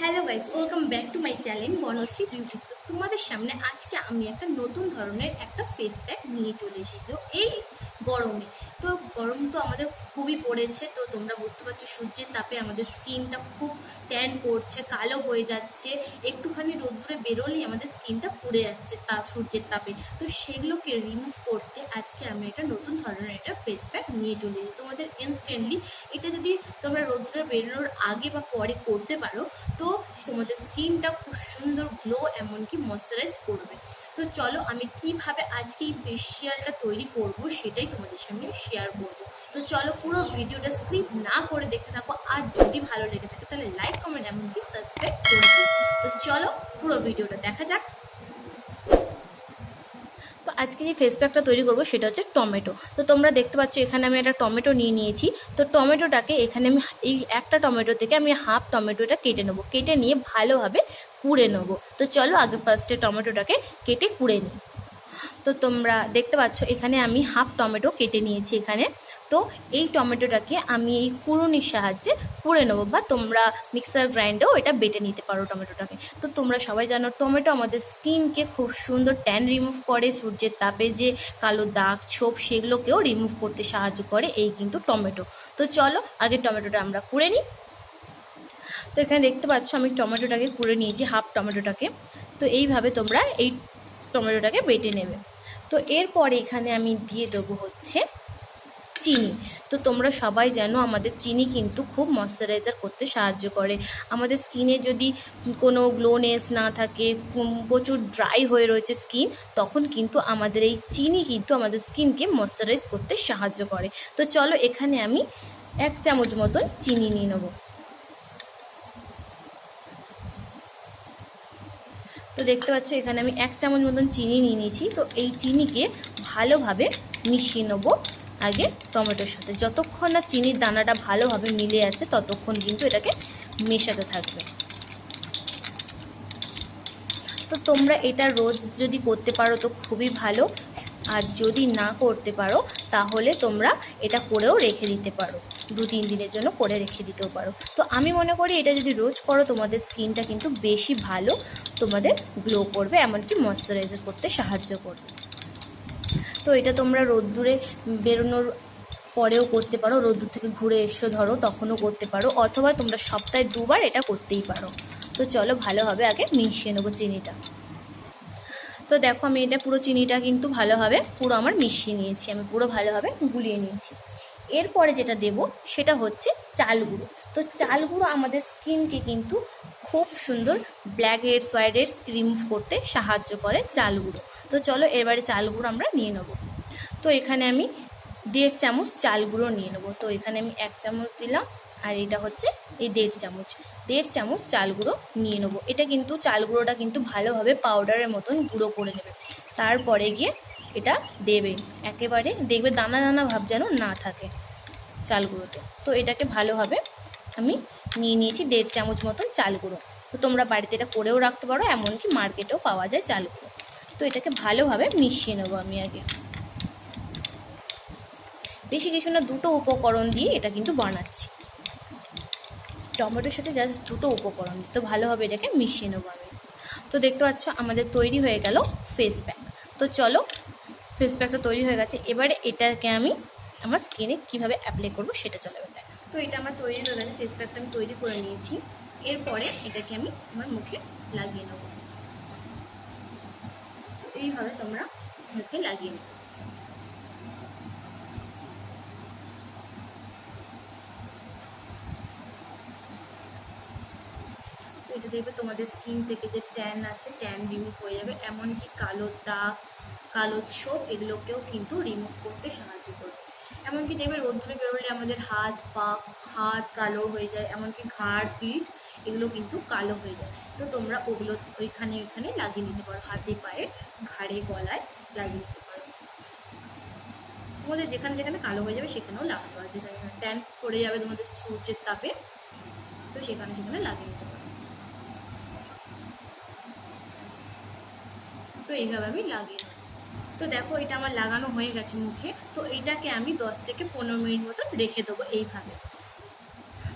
Hello guys, welcome back to my channel Banashree beauty. তোমাদের সামনে আজকে আমি একটা নতুন ধরনের একটা ফেস প্যাক নিয়ে চলে এসেছি। তো এই গরমে গরম তো আমাদের খুবই পড়েছে। তো তোমরা বুঝতে পারছো সূর্যের তাপে আমাদের স্কিনটা খুব ট্যান করছে, কালো হয়ে যাচ্ছে। একটুখানি রোদ্দুরে বেরোলেই আমাদের স্কিনটা পুড়ে যাচ্ছে সূর্যের তাপে। তো সেগুলোকে রিমুভ করতে আজকে আমি একটা নতুন ধরনের একটা ফেস প্যাক নিয়ে চলে এসেছি তোমাদের ইনস্ট্যান্টলি। এটা যদি তোমরা রোদ্দুরে বেরোনোর আগে বা পরে করতে পারো তো তোমাদের স্কিনটা খুব সুন্দর গ্লো, এমনকি ময়শ্চারাইজ করবে। তো চলো আমি কিভাবে আজকে এই ফেসিয়ালটা তৈরি করব সেটাই তোমাদের সামনে শেয়ার করবো। তো চলো পুরো ভিডিওটা স্কিপ না করে দেখতে থাকো। আর যদি ভালো লেগে থাকে তাহলে লাইক, কমেন্ট এমনকি সাবস্ক্রাইব করে দিও। তো চলো পুরো ভিডিওটা দেখা যাক। তো আজকে যে ফেস প্যাকটা তৈরি করবো সেটা হচ্ছে টমেটো। তো তোমরা দেখতে পাচ্ছ এখানে আমি একটা টমেটো নিয়ে নিয়েছি। তো টমেটোটাকে এখানে আমি এই একটা টমেটো থেকে আমি হাফ টমেটোটা কেটে নেবো, কেটে নিয়ে ভালোভাবে কুড়ে নেবো। তো চলো আগে ফার্স্টে টমেটোটাকে কেটে কুড়ে নিই। তো তোমরা দেখতে পাচ্ছ এখানে আমি হাফ টমেটো কেটে নিয়েছি এখানে। তো এই টমেটোটাকে আমি এই কুড়ুনির সাহায্যে কুড়ে নেবো, বা তোমরা মিক্সার গ্রাইন্ডেও এটা বেটে নিতে পারো টমেটোটাকে। তো তোমরা সবাই জানো টমেটো আমাদের স্কিনকে খুব সুন্দর ট্যান রিমুভ করে, সূর্যের তাপে যে কালো দাগ ছোপ সেগুলোকেও রিমুভ করতে সাহায্য করে এই কিন্তু টমেটো। তো চলো আগে টমেটোটা আমরা কুড়ে নিই। তো এখানে দেখতে পাচ্ছ আমি টমেটোটাকে কুড়ে নিয়েছি, হাফ টমেটোটাকে। তো এইভাবে তোমরা এই টমেটোটাকে বেটে নেবে। তো এরপরে এখানে আমি দিয়ে দেবো হচ্ছে চিনি। তো তোমরা সবাই জানো আমাদের চিনি কিন্তু খুব ময়শ্চারাইজার করতে সাহায্য করে। আমাদের স্কিনে যদি কোনো গ্লোনেস না থাকে, প্রচুর ড্রাই হয়ে রয়েছে স্কিন, তখন কিন্তু আমাদের এই চিনি কিন্তু আমাদের স্কিনকে ময়শ্চারাইজ করতে সাহায্য করে। তো চলো এখানে আমি 1 চামচ মতন চিনি নিয়ে নেবো। তো দেখতে পাচ্ছ এখানে আমি 1 চামচ মতন চিনি নিয়ে নিয়েছি। তো এই চিনিকে ভালোভাবে মিশিয়ে নেবো আগে টমেটোর সাথে। যতক্ষণ না চিনির দানাটা ভালোভাবে মিলে আছে ততক্ষণ কিন্তু এটাকে মেশাতে থাকবে। তো তোমরা এটা রোজ যদি করতে পারো তো খুবই ভালো, আর যদি না করতে পারো তাহলে তোমরা এটা করেও রেখে দিতে পারো, 2-3 দিনের জন্য করে রেখে দিতেও পারো। তো আমি মনে করি এটা যদি রোজ করো তোমাদের স্কিনটা কিন্তু বেশি ভালো তোমাদের গ্লো করবে, এমনকি ময়শ্চারাইজার করতে সাহায্য করবে। তো এটা তোমরা রোদ্দুরে বেরোনোর পরেও করতে পারো, রোদ্দুর থেকে ঘুরে এসো ধরো তখনও করতে পারো, অথবা তোমরা সপ্তাহে 2 বার এটা করতেই পারো। তো চলো ভালোভাবে আগে মিশিয়ে নেবো চিনিটা। তো দেখো আমি এটা পুরো চিনিটা কিন্তু ভালোভাবে পুরো আমার মিশিয়ে নিয়েছি, আমি পুরো ভালোভাবে গুলিয়ে নিয়েছি। এরপরে যেটা দেব সেটা হচ্ছে চাল গুঁড়ো। তো চাল গুঁড়ো আমাদের স্কিনকে কিন্তু খুব সুন্দর blackheads, whiteheads remove করতে সাহায্য করে চাল গুঁড়ো। তো চলো এবারে চাল গুঁড়ো আমরা নিয়ে নেব। তো এখানে আমি 1.5 চামচ চাল গুঁড়ো নিয়ে নেবো। তো এখানে আমি 1 চামচ দিলাম, আর এটা হচ্ছে এই 1.5 চামচ চাল গুঁড়ো নিয়ে নেবো। এটা কিন্তু চাল গুঁড়োটা কিন্তু ভালোভাবে পাউডারের মতন গুঁড়ো করে নেবে। তারপরে গিয়ে এটা দেবে, একেবারে দেখবে দানা দানা ভাব যেন না থাকে চাল গুঁড়োতে। তো এটাকে ভালোভাবে আমি নিয়ে নিয়েছি 1.5 চামচ মতন চাল গুঁড়ো। তো তোমরা বাড়িতে এটা করেও রাখতে পারো, এমনকি মার্কেটেও পাওয়া যায় চাল গুঁড়ো। তো এটাকে ভালোভাবে মিশিয়ে নেবো আমি আগে। বেশি কিছু না, 2টো উপকরণ দিয়ে এটা কিন্তু বানাচ্ছি, টমেটোর সাথে জাস্ট 2টো উপকরণ। তো ভালোভাবে এটাকে মিশিয়ে নেবো আমি। তো দেখতে পাচ্ছ আমাদের তৈরি হয়ে গেল ফেস প্যাক। তো চলো ফেস প্যাকটা তৈরি হয়ে গেছে, এবারে এটাকে আমি আমার স্কিনে কীভাবে অ্যাপ্লাই করবো সেটা চলে দেখা। তো এটা আমার তৈরি হয়ে গেছে, ফেস প্যাকটা আমি তৈরি করে নিয়েছি। এরপরে এটাকে আমি আমার মুখে লাগিয়ে নেবো। এইভাবে তোমরা মুখে লাগিয়ে নেবে। তো এটা দেখবে তোমাদের স্কিন থেকে যে ট্যান আছে ট্যান রিমুভ হয়ে যাবে, এমনকি কালো দাগ, কালো ছোপ এগুলোকেও কিন্তু রিমুভ করতে সাহায্য করবে। এমনকি দেখবে রোদ্দুরে বেরোলে আমাদের হাত কালো হয়ে যায়, এমনকি ঘাড়, পিঠ এগুলো কিন্তু কালো হয়ে যায়। তো তোমরা ওগুলো ওইখানে লাগিয়ে নিতে পারো, হাতে, পায়ে, ঘাড়ে, গলায় লাগিয়ে নিতে পারো। তোমাদের যেখানে যেখানে কালো হয়ে যাবে সেখানেও লাগাতে পারো, যেখানে ট্যান পড়ে যাবে তোমাদের সূর্যের তাপে, তো সেখানে লাগিয়ে নিতে পারো। তো এইভাবে আমি লাগিয়ে নেব। তো দেখো এটা আমার লাগানো হয়ে গেছে মুখে। তো এইটাকে আমি 10 থেকে 15 মিনিট মতো রেখে দেবো এইভাবে।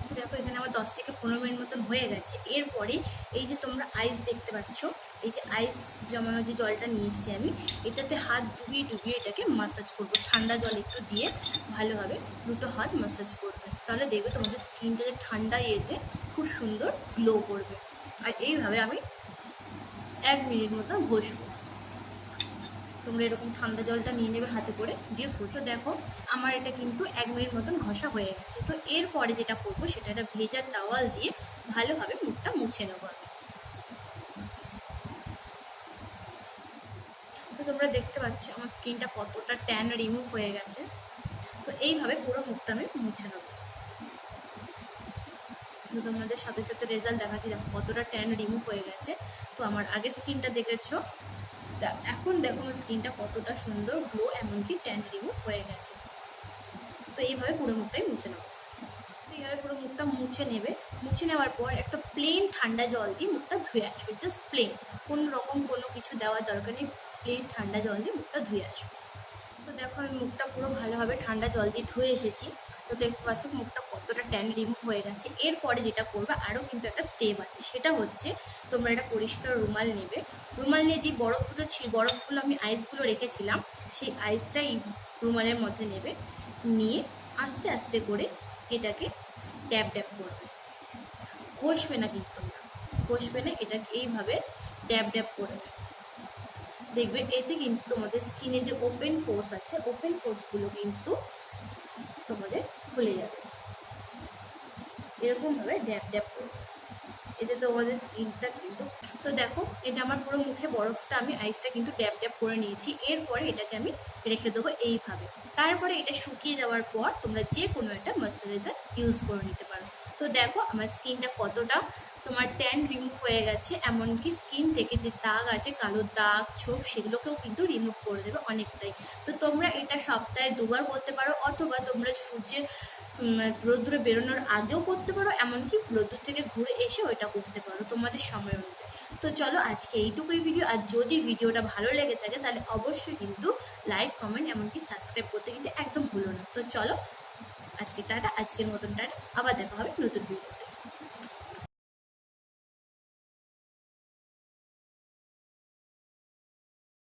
তো দেখো এখানে আমার 10 থেকে 15 মিনিট মতন হয়ে গেছে। এরপরে এই যে তোমরা আইস দেখতে পাচ্ছ, এই যে আইস জমানো যে জলটা নিয়েছি আমি, এটাতে হাত ডুবিয়ে ডুবিয়ে এটাকে মাসাজ করবো। ঠান্ডা জল একটু দিয়ে ভালোভাবে দুটো হাত মাসাজ করবে, তাহলে দেখবে তোমাদের স্কিনটা যে ঠান্ডা ইয়েতে খুব সুন্দর গ্লো করবে। আর এইভাবে আমি 1 মিনিট মতো ঘষবো। তোমরা এরকম ঠান্ডা জলটা নিয়ে নেবে হাতে করে, দিয়ে ঘষো। দেখো আমার এটা কিন্তু 1 মিনিট মতন ঘষা হয়ে গেছে। তো এরপরে যেটা করবো সেটা একটা ভেজা টাওয়াল দিয়ে ভালোভাবে মুখটা মুছে নেবো আমি। তো তোমরা দেখতে পাচ্ছ আমার স্কিনটা কতটা ট্যান রিমুভ হয়ে গেছে। তো এইভাবে পুরো মুখটা আমি মুছে নেবো। তো তোমাদের সাথে সাথে রেজাল্ট দেখাচ্ছি, দেখো কতটা ট্যান রিমুভ হয়ে গেছে। তো আমার আগের স্কিনটা দেখেছো, এখন দেখো আমার স্কিনটা কতটা সুন্দর গ্লো, এমনকি ট্যান রিমুভ হয়ে গেছে। তো এইভাবে পুরো মুখটাই মুছে নেবো। এইভাবে পুরো মুখটা মুছে নেবে। মুছে নেওয়ার পর একটা প্লেন ঠান্ডা জল দিয়ে মুখটা ধুয়ে আসবে, জাস্ট প্লেন, কোনো রকম কোনো কিছু দেওয়ার দরকার নেই। প্লেন ঠান্ডা জল দিয়ে মুখটা ধুয়ে আসবে। তো দেখো আমি মুখটা পুরো ভালোভাবে ঠান্ডা জল দিয়ে ধুয়ে এসেছি। তো দেখতে পাচ্ছ মুখটা কতটা ট্যান রিমুভ হয়ে গেছে। এরপরে যেটা করবে আরও কিন্তু একটা স্টেপ আছে, সেটা হচ্ছে তোমরা একটা পরিষ্কার রুমাল নেবে। রুমাল নিয়ে যে বরফগুলো আমি আইসগুলো রেখেছিলাম, সেই আইসটাই রুমালের মধ্যে নেবে। নিয়ে আস্তে আস্তে করে এটাকে ড্যাব ড্যাব করবে। ঘষবে না কিন্তু তোমরা, ঘষবে না, এটাকে এইভাবে ড্যাব ড্যাব করবে। দেখবে এতে কিন্তু তোমাদের স্কিনে যে ওপেন পোর্স আছে, ওপেন পোর্সগুলো কিন্তু তোমাদের খুলে যাবে। এরকমভাবে ড্যাব ড্যাব করবে, এতে তোমাদের স্কিনটা কিন্তু। তো দেখো এটা আমার পুরো মুখে বরফটা আমি আইসটা কিন্তু ড্যাব ড্যাব করে নিয়েছি। এরপরে এটাকে আমি রেখে দেবো এইভাবে। তারপরে এটা শুকিয়ে যাওয়ার পর তোমরা যে কোনো একটা ময়শ্চারাইজার ইউজ করে নিতে পারো। তো দেখো আমার স্কিনটা কতটা তোমার ট্যান রিমুভ হয়ে গেছে, এমনকি স্কিন থেকে যে দাগ আছে, কালো দাগ ছোপ, সেগুলোকেও কিন্তু রিমুভ করে দেবে অনেকটাই। তো তোমরা এটা সপ্তাহে 2 বার করতে পারো, অথবা তোমরা সূর্যের রোদ্দুরে বেরোনোর আগেও করতে পারো, এমনকি রোদ্দুর থেকে ঘুরে এসে ওইটা করতে পারো তোমাদের সময় অনুযায়ী। তো চলো আজকে এইটুকুই ভিডিও। আর যদি ভিডিওটা ভালো লেগে থাকে তাহলে অবশ্যই কিন্তু লাইক, কমেন্ট, এমনকি সাবস্ক্রাইব করতে কিন্তু একদম ভুলো না। তো চলো আজকে টাটা, আজকের মতন টাটা, আবার দেখা হবে নতুন ভিডিওতে।